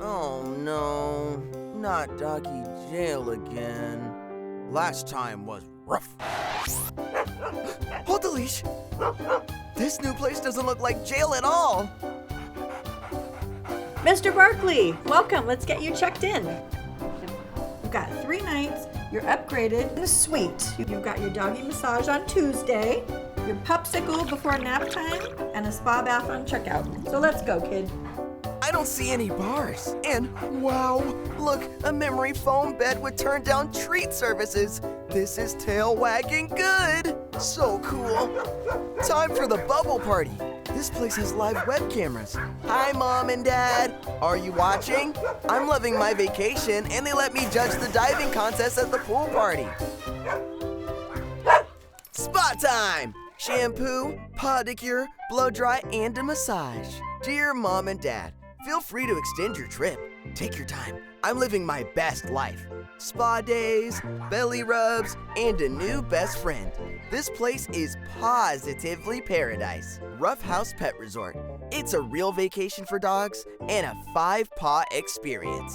Oh no, not doggy jail again. Last time was Ruff. Hold the leash. This new place doesn't look like jail at all. Mr. Barkley, welcome. Let's get you checked in. You've got 3 nights. You're upgraded in a suite. You've got your doggy massage on Tuesday, your popsicle before nap time, and a spa bath on checkout. So let's go, kid. I don't see any bars. And wow, look, a memory foam bed with turn-down treat services. This is tail wagging good. So cool. Time for the bubble party. This place has live web cameras. Hi, Mom and Dad. Are you watching? I'm loving my vacation, and they let me judge the diving contest at the pool party. Spa time! Shampoo, pedicure, blow dry, and a massage. Dear Mom and Dad, feel free to extend your trip. Take your time. I'm living my best life. Spa days, belly rubs, and a new best friend. This place is positively paradise. Ruff House Pet Resort. It's a real vacation for dogs and a 5-paw experience.